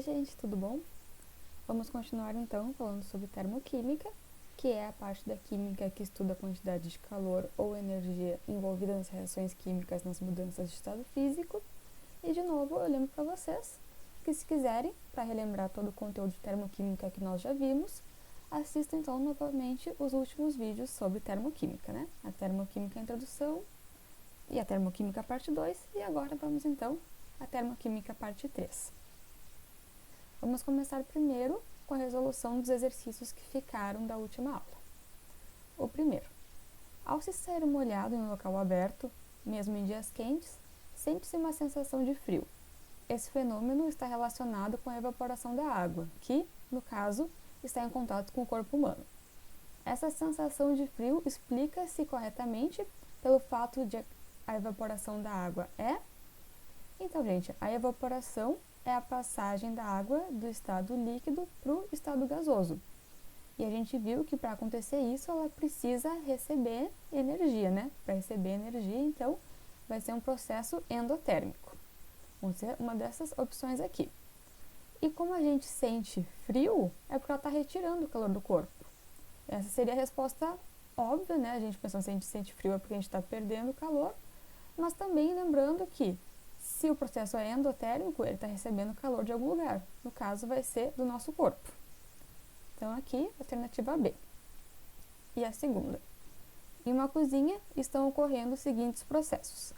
Oi, gente, tudo bom? Vamos continuar então falando sobre termoquímica, que é a parte da química que estuda a quantidade de calor ou energia envolvida nas reações químicas nas mudanças de estado físico. E de novo, eu lembro para vocês que se quiserem, para relembrar todo o conteúdo de termoquímica que nós já vimos, assistam então novamente os últimos vídeos sobre termoquímica, né? A termoquímica introdução e a termoquímica parte 2, e agora vamos então à termoquímica parte 3. Vamos começar primeiro com a resolução dos exercícios que ficaram da última aula. O primeiro: ao se sair molhado em um local aberto, mesmo em dias quentes, sente-se uma sensação de frio. Esse fenômeno está relacionado com a evaporação da água, que, no caso, está em contato com o corpo humano. Essa sensação de frio explica-se corretamente pelo fato de a evaporação da água Então, gente, a evaporação é a passagem da água do estado líquido para o estado gasoso. E a gente viu que para acontecer isso, ela precisa receber energia, né? Para receber energia, então, vai ser um processo endotérmico. Vamos ser uma dessas opções aqui. E como a gente sente frio, é porque ela está retirando o calor do corpo. Essa seria a resposta óbvia, né? A gente pensando se a gente sente frio é porque a gente está perdendo calor, mas também lembrando que se o processo é endotérmico, ele está recebendo calor de algum lugar. No caso, vai ser do nosso corpo. Então, aqui, alternativa B. E a segunda: em uma cozinha estão ocorrendo os seguintes processos.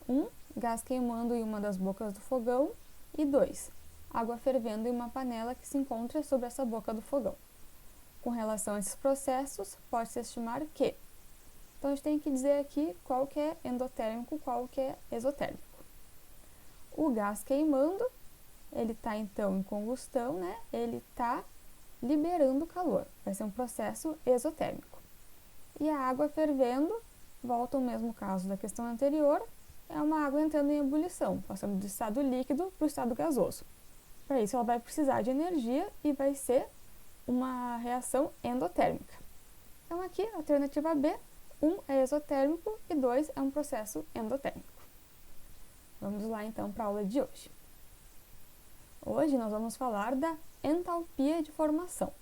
1. Gás queimando em uma das bocas do fogão. E 2. Água fervendo em uma panela que se encontra sobre essa boca do fogão. Com relação a esses processos, pode-se estimar que... Então, a gente tem que dizer aqui qual que é endotérmico, qual que é exotérmico. O gás queimando, ele está então em combustão, né? Ele está liberando calor. Vai ser um processo exotérmico. E a água fervendo, volta ao mesmo caso da questão anterior, é uma água entrando em ebulição, passando do estado líquido para o estado gasoso. Para isso, ela vai precisar de energia e vai ser uma reação endotérmica. Então, aqui, alternativa B, 1 é exotérmico e 2 é um processo endotérmico. Vamos lá, então, para a aula de hoje. Hoje nós vamos falar da entalpia de formação,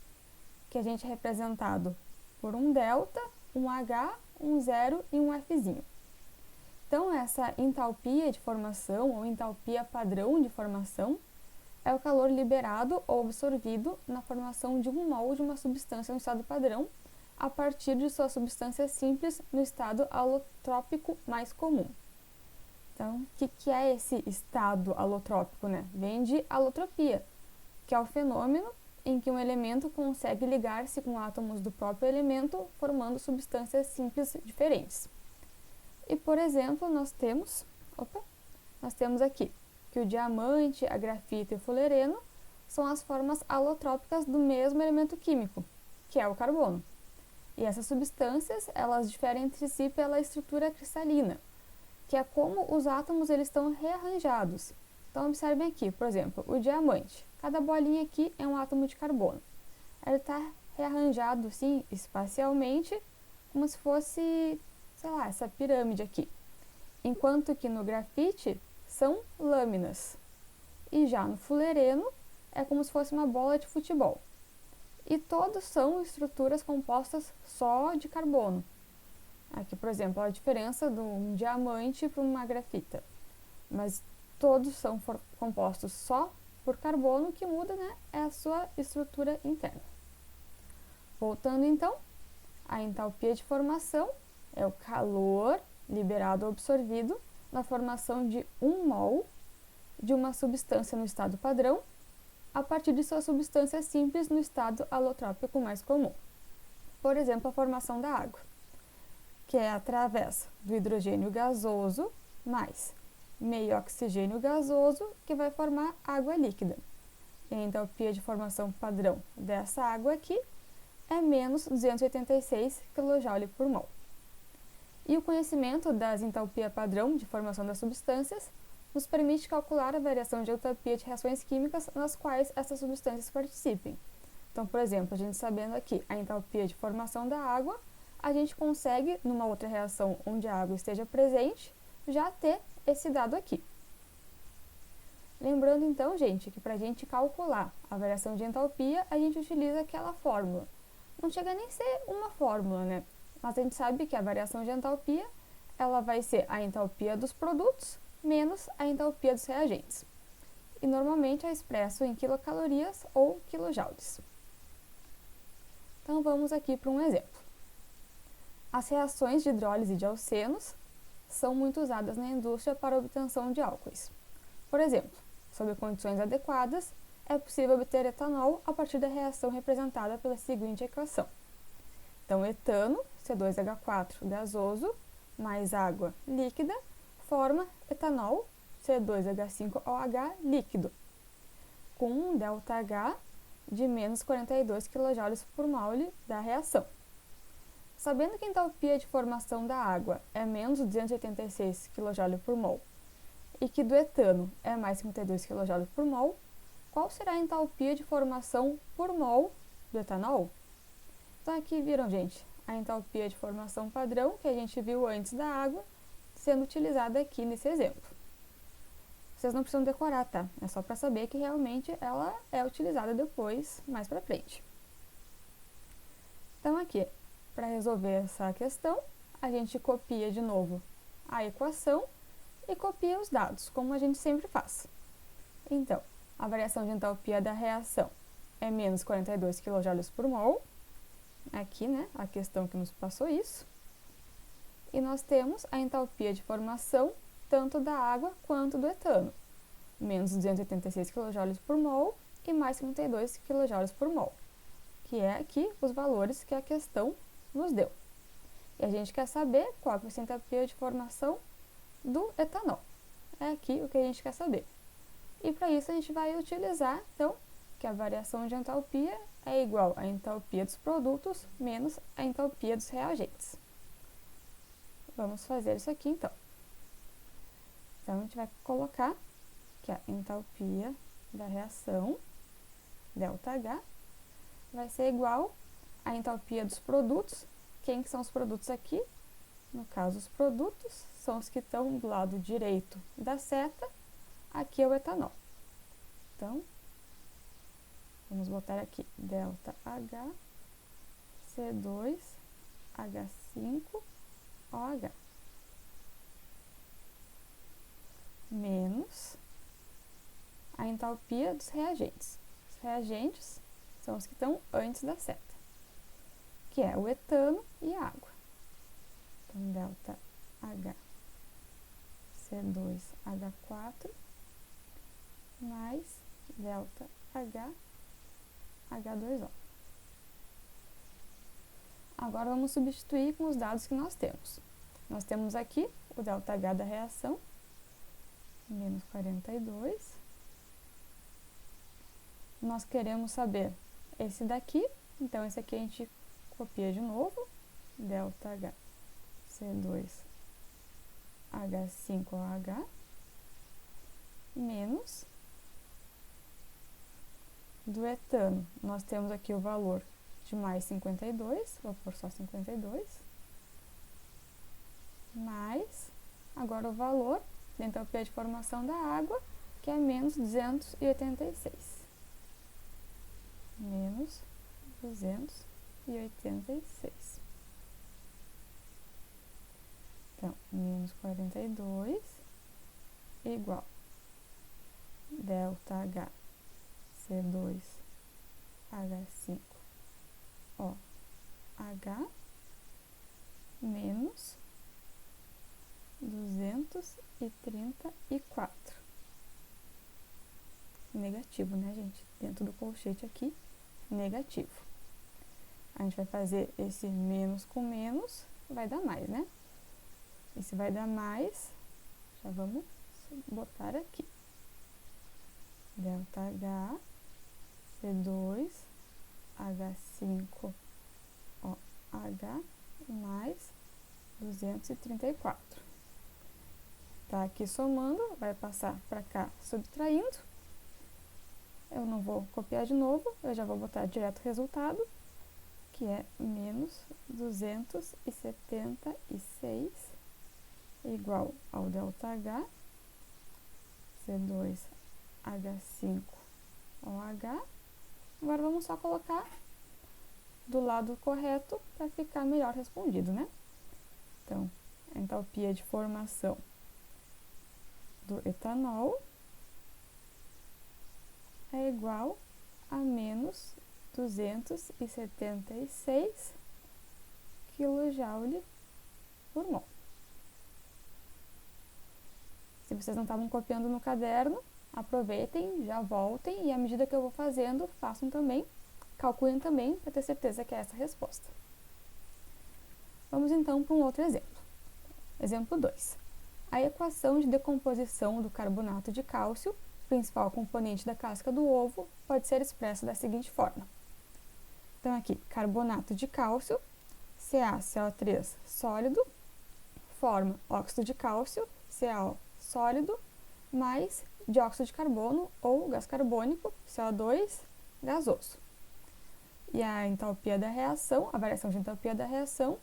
que a gente é representado por um delta, um H, um zero e um Fzinho. Então, essa entalpia de formação, ou entalpia padrão de formação, é o calor liberado ou absorvido na formação de um mol de uma substância no estado padrão, a partir de sua substância simples no estado alotrópico mais comum. Então, o que é esse estado alotrópico, né? Vem de alotropia, que é o fenômeno em que um elemento consegue ligar-se com átomos do próprio elemento, formando substâncias simples diferentes. E, por exemplo, nós temos aqui que o diamante, a grafita e o fulereno são as formas alotrópicas do mesmo elemento químico, que é o carbono. E essas substâncias, elas diferem entre si pela estrutura cristalina, que é como os átomos eles estão rearranjados. Então, observem aqui, por exemplo, o diamante. Cada bolinha aqui é um átomo de carbono. Ele está rearranjado, assim, espacialmente, como se fosse, sei lá, essa pirâmide aqui. Enquanto que no grafite são lâminas. E já no fulereno é como se fosse uma bola de futebol. E todos são estruturas compostas só de carbono. Aqui, por exemplo, a diferença de um diamante para uma grafita. Mas todos são compostos só por carbono, o que muda, né, é a sua estrutura interna. Voltando então, a entalpia de formação é o calor liberado ou absorvido na formação de um mol de uma substância no estado padrão, a partir de sua substância simples no estado alotrópico mais comum. Por exemplo, a formação da água, que é através do hidrogênio gasoso mais meio oxigênio gasoso, que vai formar água líquida. E a entalpia de formação padrão dessa água aqui é menos 286 kJ por mol. E o conhecimento das entalpia padrão de formação das substâncias nos permite calcular a variação de entalpia de reações químicas nas quais essas substâncias participem. Então, por exemplo, a gente sabendo aqui a entalpia de formação da água, a gente consegue, numa outra reação onde a água esteja presente, já ter esse dado aqui. Lembrando então, gente, que para a gente calcular a variação de entalpia, a gente utiliza aquela fórmula. Não chega nem a ser uma fórmula, né? Mas a gente sabe que a variação de entalpia, ela vai ser a entalpia dos produtos menos a entalpia dos reagentes. E normalmente é expresso em quilocalorias ou quilojoules. Então vamos aqui para um exemplo. As reações de hidrólise de alcenos são muito usadas na indústria para a obtenção de álcoois. Por exemplo, sob condições adequadas, é possível obter etanol a partir da reação representada pela seguinte equação. Então, etano, C2H4 gasoso, mais água líquida, forma etanol, C2H5OH líquido, com um ΔH de menos 42 kJ por mole da reação. Sabendo que a entalpia de formação da água é menos 286 kJ por mol e que do etano é mais 52 kJ por mol, qual será a entalpia de formação por mol do etanol? Então aqui viram, gente, a entalpia de formação padrão que a gente viu antes da água sendo utilizada aqui nesse exemplo. Vocês não precisam decorar, tá? É só para saber que realmente ela é utilizada depois, mais para frente. Então aqui, para resolver essa questão, a gente copia de novo a equação e copia os dados, como a gente sempre faz. Então, a variação de entalpia da reação é menos 42 kJ por mol, aqui, né, a questão que nos passou isso. E nós temos a entalpia de formação tanto da água quanto do etano, menos 286 kJ por mol e mais 52 kJ por mol, que é aqui os valores que a questão nos deu. E a gente quer saber qual é a entalpia de formação do etanol. É aqui o que a gente quer saber. E para isso a gente vai utilizar, então, que a variação de entalpia é igual à entalpia dos produtos menos a entalpia dos reagentes. Vamos fazer isso aqui, então. Então, a gente vai colocar que a entalpia da reação, ΔH, vai ser igual à entalpia dos produtos. Quem que são os produtos aqui? No caso, os produtos são os que estão do lado direito da seta. Aqui é o etanol. Então, vamos botar aqui ΔH, C2H5OH, menos a entalpia dos reagentes. Os reagentes são os que estão antes da seta, que é o etano e a água. Então, ΔH, C2H4, mais ΔH, H2O. Agora vamos substituir com os dados que nós temos. Nós temos aqui o ΔH da reação, menos 42. Nós queremos saber esse daqui, então esse aqui a gente copia de novo, ΔH, C2H5OH, menos do etano. Nós temos aqui o valor de mais 52, vou pôr só 52, mais, agora o valor da entalpia de formação da água, que é menos 286. Menos 286. Então, menos 42 igual ΔH C2H5OH menos 234. Negativo, né, gente? Dentro do colchete aqui, negativo. A gente vai fazer esse menos com menos, vai dar mais, né? E se vai dar mais, já vamos botar aqui. ΔH C2H5OH mais 234. Tá aqui somando, vai passar para cá subtraindo. Eu não vou copiar de novo, eu já vou botar direto o resultado, que é menos 276 igual ao ΔH C2H5OH H5OH. Agora vamos só colocar do lado correto para ficar melhor respondido, né? Então, a entalpia de formação do etanol é igual a menos 276 kJ por mol. Se vocês não estavam copiando no caderno, aproveitem, já voltem e à medida que eu vou fazendo, façam também, calculem também para ter certeza que é essa a resposta. Vamos então para um outro exemplo. Exemplo 2. A equação de decomposição do carbonato de cálcio, principal componente da casca do ovo, pode ser expressa da seguinte forma. Então aqui, carbonato de cálcio, CaCO3 sólido, forma óxido de cálcio, CaO sólido, mais dióxido de carbono ou gás carbônico, CO2 gasoso. E a entalpia da reação, a variação de entalpia da reação,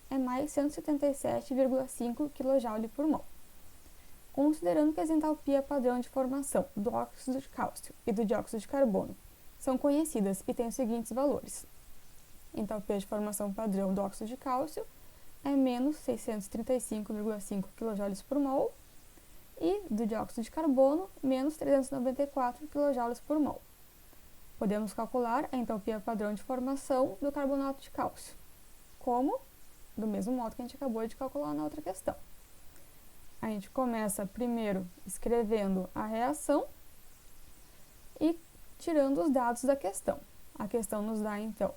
é mais 177,5 kJ por mol. Considerando que as entalpia padrão de formação do óxido de cálcio e do dióxido de carbono são conhecidas e têm os seguintes valores. Entalpia de formação padrão do óxido de cálcio é menos 635,5 kJ por mol e do dióxido de carbono, menos 394 kJ por mol. Podemos calcular a entalpia padrão de formação do carbonato de cálcio, como? Do mesmo modo que a gente acabou de calcular na outra questão. A gente começa primeiro escrevendo a reação e tirando os dados da questão. A questão nos dá, então,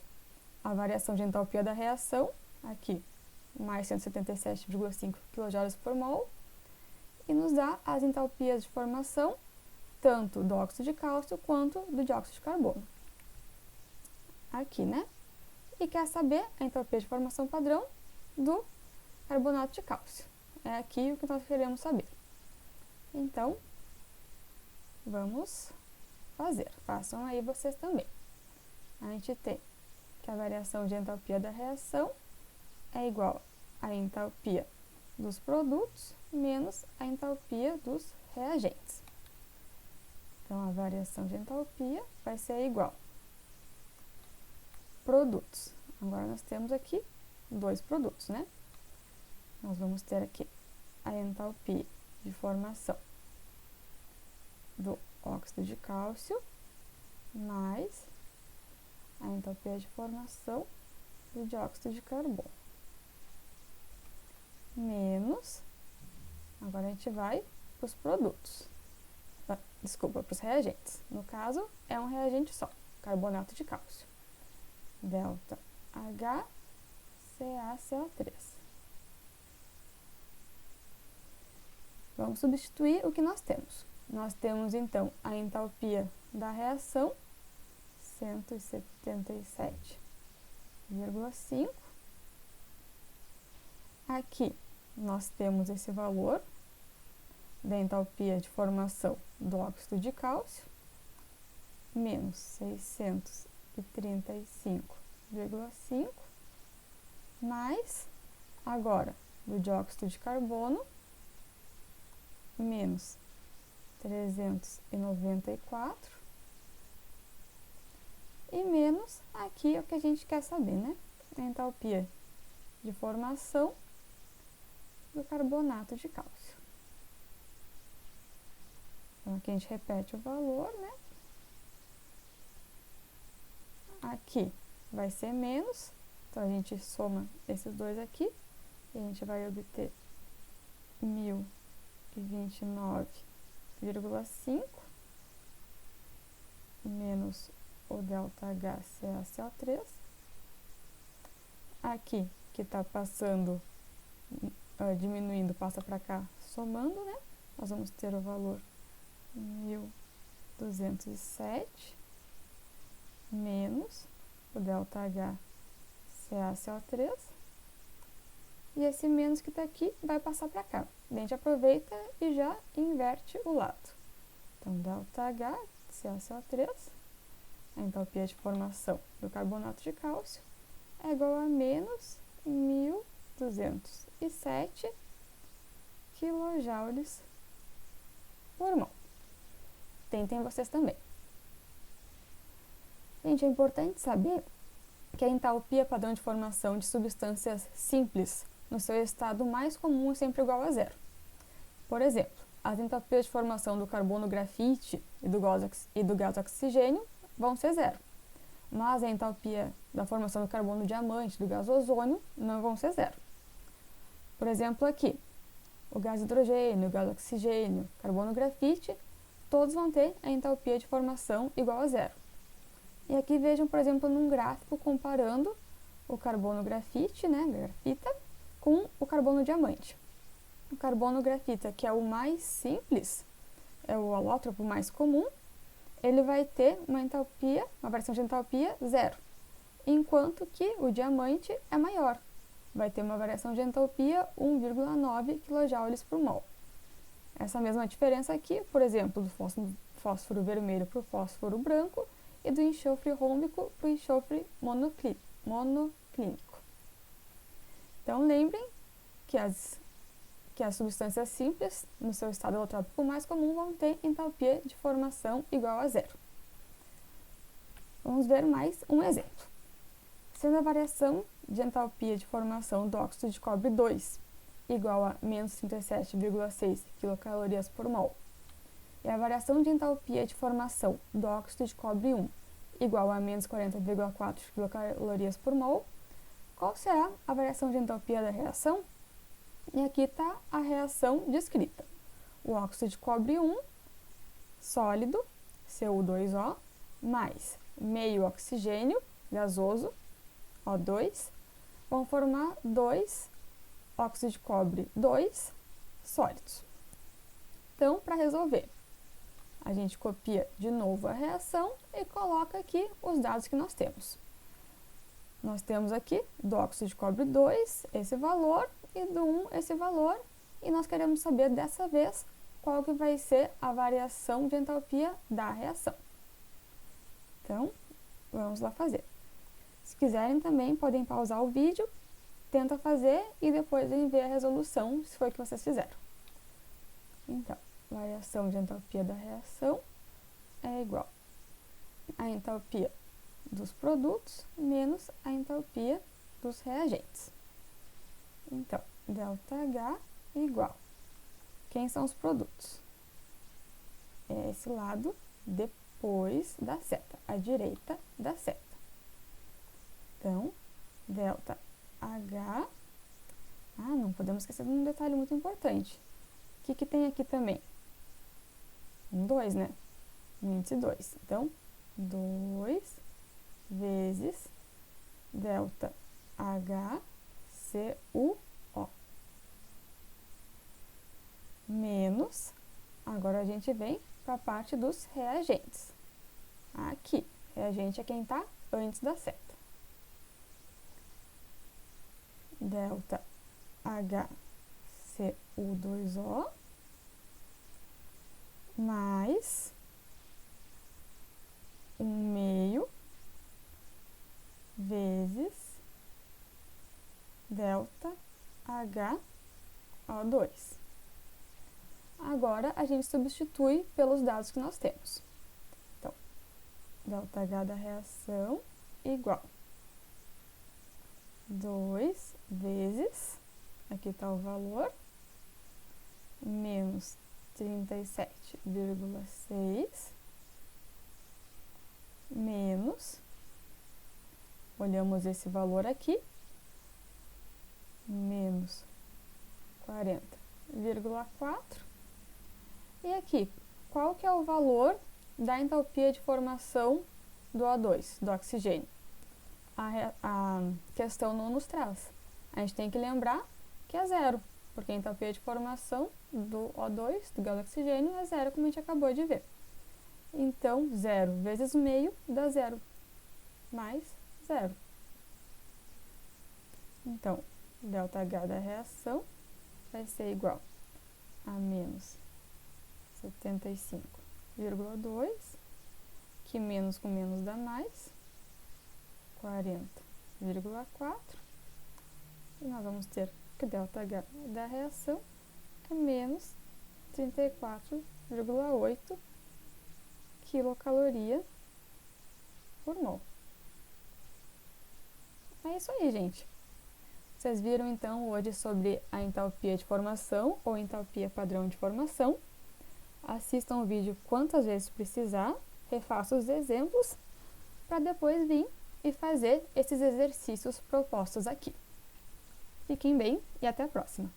a variação de entalpia da reação, aqui, mais 177,5 kJ por mol, e nos dá as entalpias de formação, tanto do óxido de cálcio quanto do dióxido de carbono. Aqui, né? E quer saber a entalpia de formação padrão do carbonato de cálcio. É aqui o que nós queremos saber. Então, vamos fazer. Façam aí vocês também. A gente tem que a variação de entalpia da reação é igual à entalpia dos produtos menos a entalpia dos reagentes. Então, a variação de entalpia vai ser igual produtos. Agora, nós temos aqui dois produtos, né? Nós vamos ter aqui a entalpia de formação do óxido de cálcio mais a entalpia de formação do dióxido de carbono. Menos, agora a gente vai para os produtos, desculpa, para os reagentes. No caso, é um reagente só, carbonato de cálcio. Delta H CaCO3. Vamos substituir o que nós temos. Nós temos, então, a entalpia da reação, 177,5. Aqui, nós temos esse valor da entalpia de formação do óxido de cálcio, menos 635,5, mais, agora, do dióxido de carbono, menos 394, e menos aqui é o que a gente quer saber, né? A entalpia de formação do carbonato de cálcio. Então, aqui a gente repete o valor, né? Aqui vai ser menos, então a gente soma esses dois aqui, e a gente vai obter 1029,5 menos o delta H CaCO3. Aqui, que está passando, diminuindo, passa para cá, somando, né? Nós vamos ter o valor 1207 menos o delta H CaCO3. E esse menos que está aqui vai passar para cá. A gente aproveita e já inverte o lado. Então, delta H CaCO3, a entalpia de formação do carbonato de cálcio, é igual a menos 1207 kJ por mol. tentem vocês também. Gente, é importante saber que a entalpia padrão de formação de substâncias simples no seu estado mais comum é sempre igual a zero. Por exemplo, as entalpias de formação do carbono grafite e do gás oxigênio vão ser zero, mas a entalpia da formação do carbono diamante e do gás ozônio não vão ser zero. Por exemplo, aqui, o gás hidrogênio, o gás oxigênio, carbono grafite, todos vão ter a entalpia de formação igual a zero. E aqui vejam, por exemplo, num gráfico comparando o carbono grafite, né, grafita, com o carbono diamante. O carbono grafita, que é o mais simples, é o alótropo mais comum, ele vai ter uma variação de entalpia zero, enquanto que o diamante é maior, vai ter uma variação de entalpia 1,9 kJ por mol. Essa mesma diferença aqui, por exemplo, do fósforo vermelho para o fósforo branco e do enxofre rômbico para o enxofre monoclínico. Então, lembrem que as substâncias simples, no seu estado alotrópico mais comum, vão ter entalpia de formação igual a zero. Vamos ver mais um exemplo. Sendo a variação de entalpia de formação do óxido de cobre 2 igual a menos 37,6 kcal por mol, e a variação de entalpia de formação do óxido de cobre 1 igual a menos 40,4 kcal por mol, qual será a variação de entalpia da reação? E aqui está a reação descrita. O óxido de cobre 1, sólido, Cu2O, mais meio oxigênio, gasoso, O2, vão formar 2 óxido de cobre 2 sólidos. Então, para resolver, a gente copia de novo a reação e coloca aqui os dados que nós temos. Nós temos aqui do óxido de cobre 2 esse valor e do 1 esse valor, e nós queremos saber dessa vez qual que vai ser a variação de entalpia da reação. Então, vamos lá fazer. Se quiserem também podem pausar o vídeo, tenta fazer e depois vem ver a resolução, se foi o que vocês fizeram. Então, variação de entalpia da reação é igual a entalpia dos produtos menos a entalpia dos reagentes. Então, ΔH igual. Quem são os produtos? É esse lado depois da seta, à direita da seta. Então, ΔH. Não podemos esquecer de um detalhe muito importante. O que tem aqui também? 2, né? O índice 2. Então, 2 vezes ΔHCuO menos, agora a gente vem para a parte dos reagentes. Aqui, reagente é quem está antes da seta. ΔHCu2O mais 1/2 vezes ΔHO2. Agora, a gente substitui pelos dados que nós temos. Então, ΔH da reação igual 2 vezes, aqui está o valor, menos 37,6 menos, olhamos esse valor aqui, menos 40,4. E aqui, qual que é o valor da entalpia de formação do O2, do oxigênio? A questão não nos traz. A gente tem que lembrar que é zero, porque a entalpia de formação do O2, do gás oxigênio, é zero, como a gente acabou de ver. Então, 0 vezes meio dá 0, mais 0. Então, ΔH da reação vai ser igual a menos 75,2, que menos com menos dá mais, 40,4. E nós vamos ter que ΔH da reação é menos 34,8 quilocaloria por mol. É isso aí, gente. Vocês viram então hoje sobre a entalpia de formação ou entalpia padrão de formação. Assistam o vídeo quantas vezes precisar, refaça os exemplos para depois vir e fazer esses exercícios propostos aqui. Fiquem bem e até a próxima!